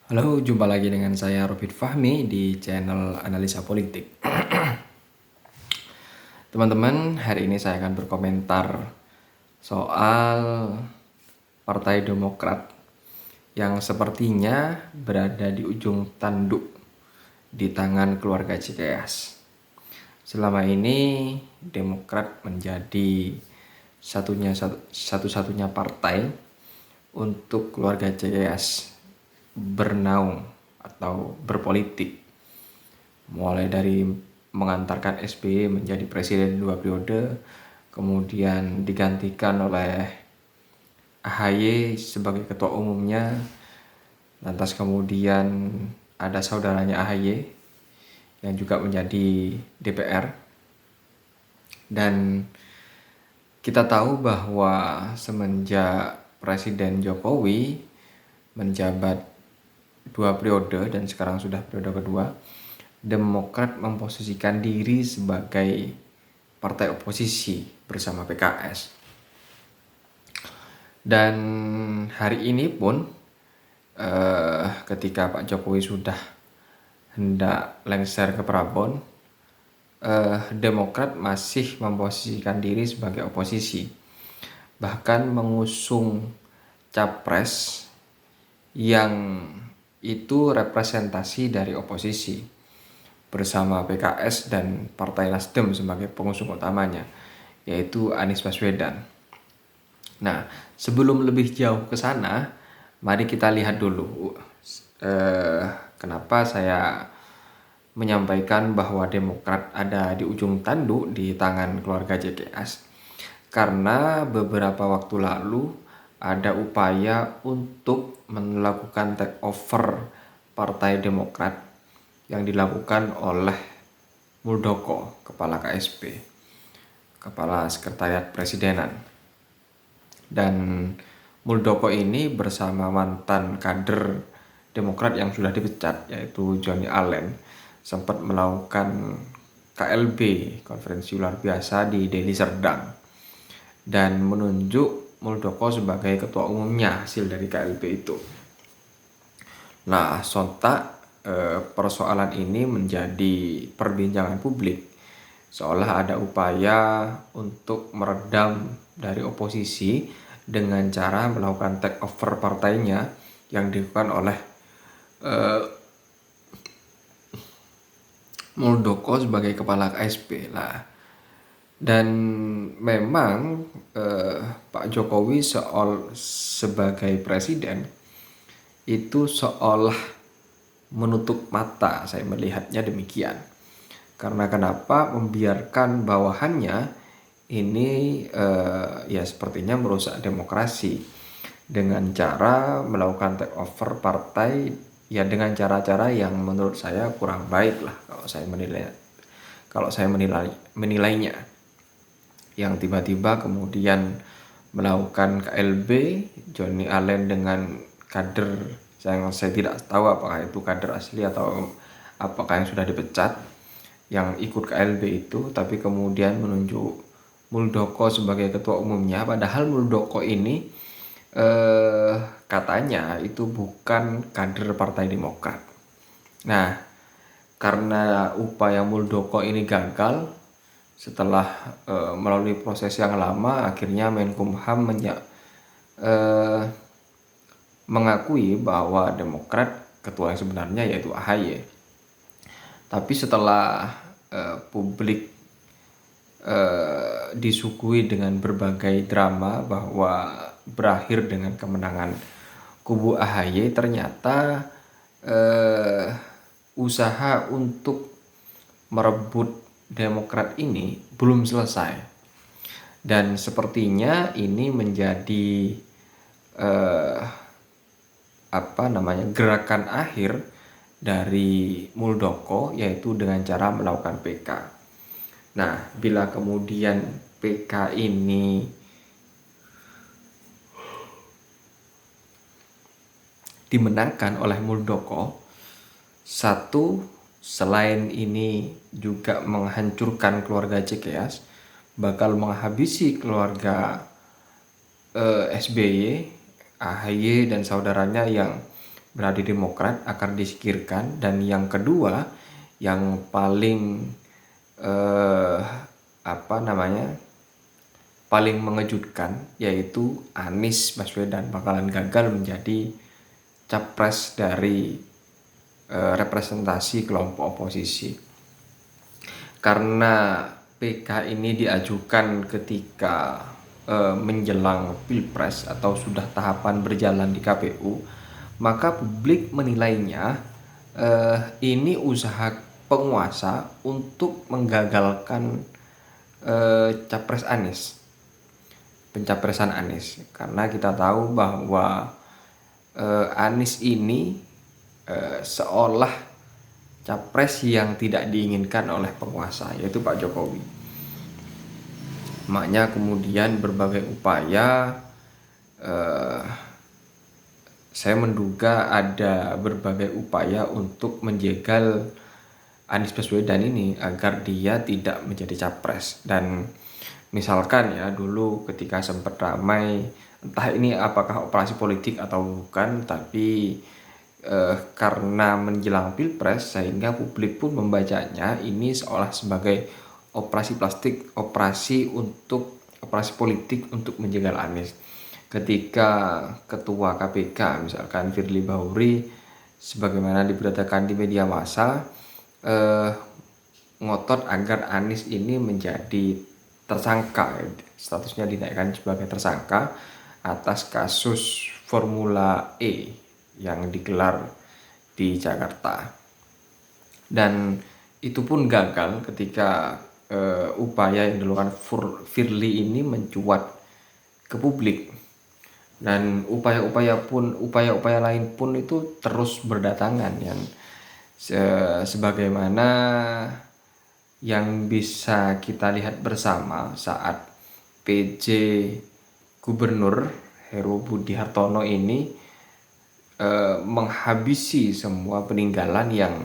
Halo, jumpa lagi dengan saya Robert Fahmi di channel Analisa Politik. Teman-teman, hari ini saya akan berkomentar soal Partai Demokrat yang sepertinya berada di ujung tanduk di tangan keluarga Cikeas. Selama ini Demokrat menjadi satu-satunya partai untuk keluarga Cikeas bernaung atau berpolitik, mulai dari mengantarkan SBY menjadi presiden 2 periode, kemudian digantikan oleh AHY sebagai ketua umumnya, lantas kemudian ada saudaranya AHY yang juga menjadi DPR. Dan kita tahu bahwa semenjak Presiden Jokowi menjabat 2 periode dan sekarang sudah periode kedua, Demokrat memposisikan diri sebagai partai oposisi bersama PKS. Dan hari ini pun ketika Pak Jokowi sudah hendak lengser ke Prabon, Demokrat masih memposisikan diri sebagai oposisi, bahkan mengusung capres yang itu representasi dari oposisi bersama PKS dan Partai Nasdem sebagai pengusung utamanya, yaitu Anies Baswedan. Nah, sebelum lebih jauh ke sana, mari kita lihat dulu kenapa saya menyampaikan bahwa Demokrat ada di ujung tanduk di tangan keluarga JKS. Karena beberapa waktu lalu ada upaya untuk melakukan take over Partai Demokrat yang dilakukan oleh Muldoko, Kepala KSP, Kepala Sekretariat Presidenan. Dan Muldoko ini bersama mantan kader Demokrat yang sudah dipecat, yaitu Johnny Allen, sempat melakukan KLB, konferensi luar biasa di Deli Serdang, dan menunjuk Muldoko sebagai ketua umumnya hasil dari KLB itu. Nah, sontak persoalan ini menjadi perbincangan publik, seolah ada upaya untuk meredam dari oposisi dengan cara melakukan take over partainya yang dilakukan oleh Muldoko sebagai kepala KSP lah. Dan memang Pak Jokowi sebagai presiden itu seolah menutup mata, saya melihatnya demikian. Karena kenapa? Membiarkan bawahannya ini ya sepertinya merusak demokrasi dengan cara melakukan take over partai, ya dengan cara-cara yang menurut saya kurang baik lah kalau saya menilainya. Yang tiba-tiba kemudian melakukan KLB Johnny Allen dengan kader yang saya tidak tahu apakah itu kader asli atau apakah yang sudah dipecat yang ikut KLB itu, tapi kemudian menunjuk Muldoko sebagai ketua umumnya, padahal Muldoko ini katanya itu bukan kader Partai Demokrat. Nah, karena upaya Muldoko ini gagal, setelah melalui proses yang lama, akhirnya Menkumham mengakui bahwa Demokrat ketua yang sebenarnya yaitu AHY. Tapi setelah publik disuguhi dengan berbagai drama bahwa berakhir dengan kemenangan kubu AHY, ternyata usaha untuk merebut Demokrat ini belum selesai, dan sepertinya ini menjadi gerakan akhir dari Muldoko, yaitu dengan cara melakukan PK. Nah, bila kemudian PK ini dimenangkan oleh Muldoko, satu, selain ini juga menghancurkan keluarga Cikeas, bakal menghabisi keluarga SBY, AHY dan saudaranya yang berada di Demokrat akan disingkirkan. Dan yang kedua, yang paling paling mengejutkan, yaitu Anies Baswedan bakalan gagal menjadi capres dari representasi kelompok oposisi. Karena PK ini diajukan ketika menjelang Pilpres atau sudah tahapan berjalan di KPU, maka publik menilainya ini usaha penguasa untuk menggagalkan capres Anies, pencapresan Anies. Karena kita tahu bahwa Anies ini seolah capres yang tidak diinginkan oleh penguasa, yaitu Pak Jokowi. Makanya kemudian berbagai upaya, saya menduga ada berbagai upaya untuk menjegal Anies Baswedan ini agar dia tidak menjadi capres. Dan misalkan ya, dulu ketika sempat ramai, entah ini apakah operasi politik atau bukan, tapi karena menjelang Pilpres sehingga publik pun membacanya ini seolah sebagai operasi politik untuk menjegal Anies. Ketika Ketua KPK misalkan Firly Bahuri, sebagaimana diberitakan di media massa, ngotot agar Anies ini menjadi tersangka, statusnya dinaikkan sebagai tersangka atas kasus Formula E yang digelar di Jakarta. Dan itu pun gagal ketika upaya yang dilakukan Firly ini mencuat ke publik. Dan upaya-upaya lain pun itu terus berdatangan, yang sebagaimana yang bisa kita lihat bersama saat PJ Gubernur Heru Budi Hartono ini menghabisi semua peninggalan yang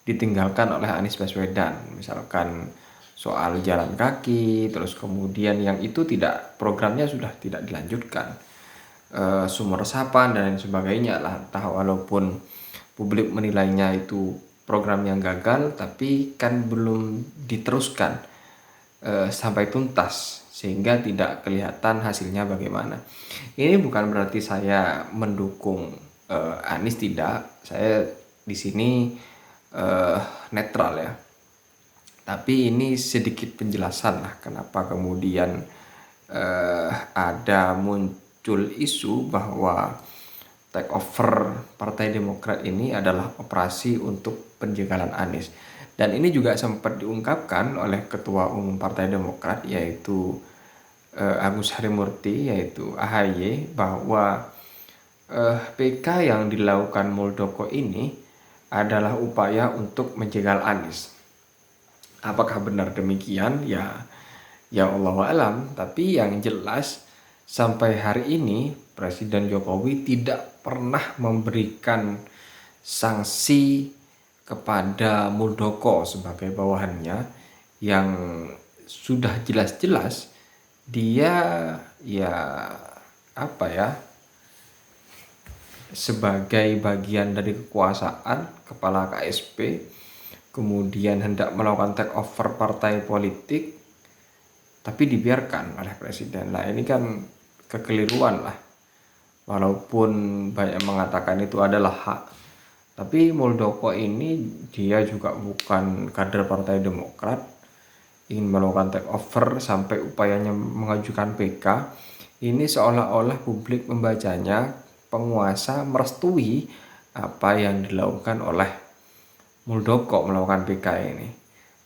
ditinggalkan oleh Anies Baswedan, misalkan soal jalan kaki, terus kemudian yang itu programnya sudah tidak dilanjutkan, sumur resapan dan sebagainya lah. Entah, walaupun publik menilainya itu program yang gagal, tapi kan belum diteruskan sampai tuntas, sehingga tidak kelihatan hasilnya bagaimana. Ini bukan berarti saya mendukung Anies, tidak. Saya di sini netral ya. Tapi ini sedikit penjelasan lah kenapa kemudian ada muncul isu bahwa take over Partai Demokrat ini adalah operasi untuk penjagalan Anies. Dan ini juga sempat diungkapkan oleh Ketua Umum Partai Demokrat, yaitu Agus Harimurti, yaitu AHY, bahwa PK yang dilakukan Muldoko ini adalah upaya untuk menjegal Anies. Apakah benar demikian? Ya Allah alam. Tapi yang jelas sampai hari ini Presiden Jokowi tidak pernah memberikan sanksi kepada Muldoko sebagai bawahannya, yang sudah jelas-jelas dia sebagai bagian dari kekuasaan, kepala KSP, kemudian hendak melakukan take over partai politik, tapi dibiarkan oleh presiden. Nah, ini kan kekeliruan lah. Walaupun banyak mengatakan itu adalah hak, tapi Muldoko ini dia juga bukan kader Partai Demokrat, ingin melakukan take over sampai upayanya mengajukan PK. Ini seolah-olah publik membacanya penguasa merestui apa yang dilakukan oleh Muldoko melakukan PK ini.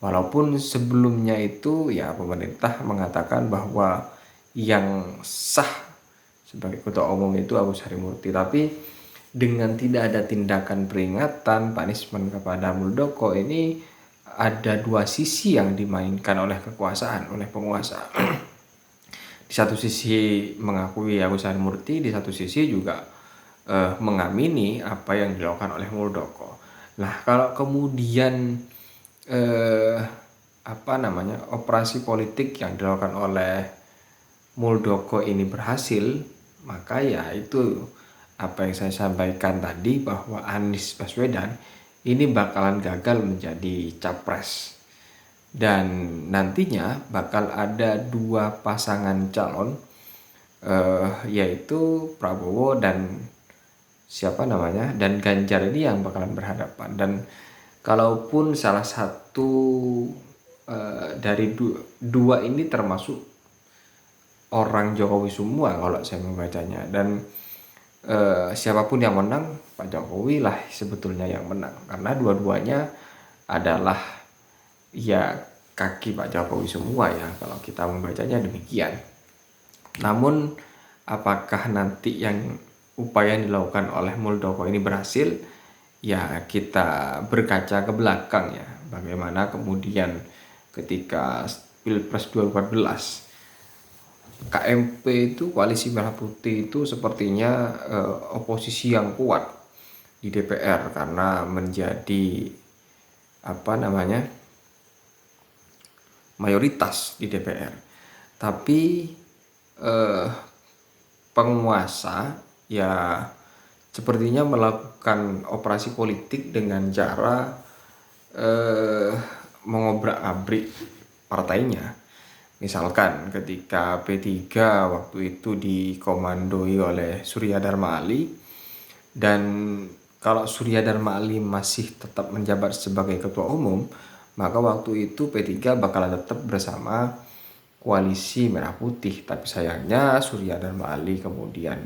Walaupun sebelumnya itu ya pemerintah mengatakan bahwa yang sah sebagai ketua umum itu Agus Harimurti, tapi dengan tidak ada tindakan peringatan, punishment kepada Muldoko, ini ada dua sisi yang dimainkan oleh kekuasaan, oleh penguasa. Di satu sisi mengakui Agus Harimurti, di satu sisi juga mengamini apa yang dilakukan oleh Muldoko. Nah, kalau kemudian operasi politik yang dilakukan oleh Muldoko ini berhasil, maka ya itu apa yang saya sampaikan tadi bahwa Anies Baswedan ini bakalan gagal menjadi capres. Dan nantinya bakal ada dua pasangan calon, yaitu Prabowo dan Ganjar ini yang bakalan berhadapan. Dan kalaupun salah satu dari dua ini termasuk orang Jokowi semua kalau saya membacanya, dan siapapun yang menang, Pak Jokowi lah sebetulnya yang menang, karena dua-duanya adalah ya kaki Pak Jokowi semua ya kalau kita membacanya demikian. Namun apakah nanti yang upaya yang dilakukan oleh Muldoko ini berhasil? Ya kita berkaca ke belakang ya, bagaimana kemudian ketika Pilpres 2014 KMP itu, Koalisi Merah Putih itu sepertinya oposisi yang kuat di DPR karena menjadi mayoritas di DPR. Tapi penguasa ya sepertinya melakukan operasi politik dengan cara mengobrak-abrik partainya. Misalkan ketika P3 waktu itu dikomandoi oleh Surya Dharma Ali, dan kalau Surya Dharma Ali masih tetap menjabat sebagai ketua umum, maka waktu itu P3 bakalan tetap bersama Koalisi Merah Putih. Tapi sayangnya Surya Dharma Ali kemudian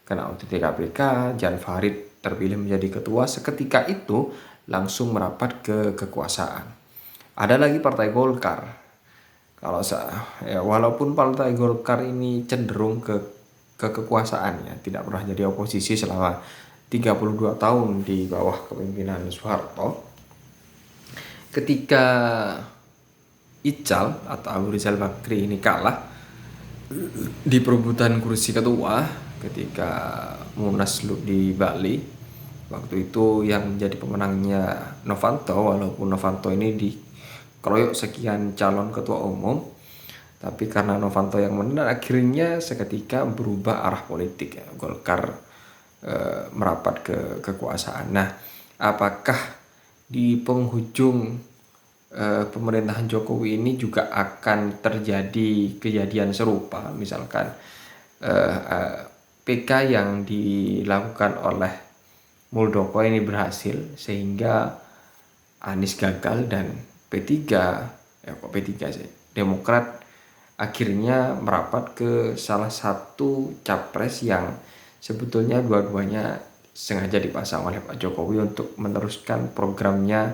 kena OTT KPK, Jan Farid terpilih menjadi ketua, seketika itu langsung merapat ke kekuasaan. Ada lagi Partai Golkar. Walaupun Partai Golkar ini cenderung ke kekuasaan ya, tidak pernah jadi oposisi selama 32 tahun di bawah kepemimpinan Soeharto. Ketika Ical atau Abu Rizal Bakri ini kalah di perebutan kursi ketua ketika Munaslup di Bali, waktu itu yang menjadi pemenangnya Novanto, walaupun Novanto ini dikeroyok sekian calon ketua umum, tapi karena Novanto yang menang, akhirnya seketika berubah arah politik ya. Golkar merapat ke kekuasaan. Nah, apakah di penghujung pemerintahan Jokowi ini juga akan terjadi kejadian serupa, misalkan PK yang dilakukan oleh Muldoko ini berhasil sehingga Anies gagal dan P3 sih, Demokrat akhirnya merapat ke salah satu capres yang sebetulnya dua-duanya sengaja dipasang oleh Pak Jokowi untuk meneruskan programnya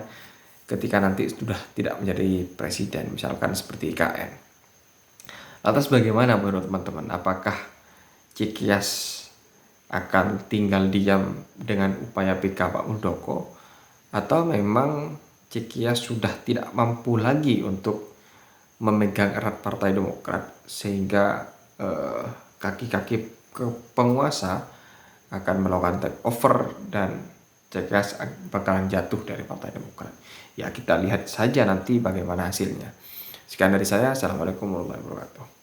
ketika nanti sudah tidak menjadi presiden, misalkan seperti IKN. Lantas bagaimana menurut teman-teman? Apakah Cikias akan tinggal diam dengan upaya PK Pak Muldoko, atau memang Cikias sudah tidak mampu lagi untuk memegang erat Partai Demokrat sehingga kaki-kaki penguasa akan melakukan take over dan Cikias bakalan jatuh dari Partai Demokrat? Ya kita lihat saja nanti bagaimana hasilnya. Sekian dari saya. Assalamualaikum warahmatullahi wabarakatuh.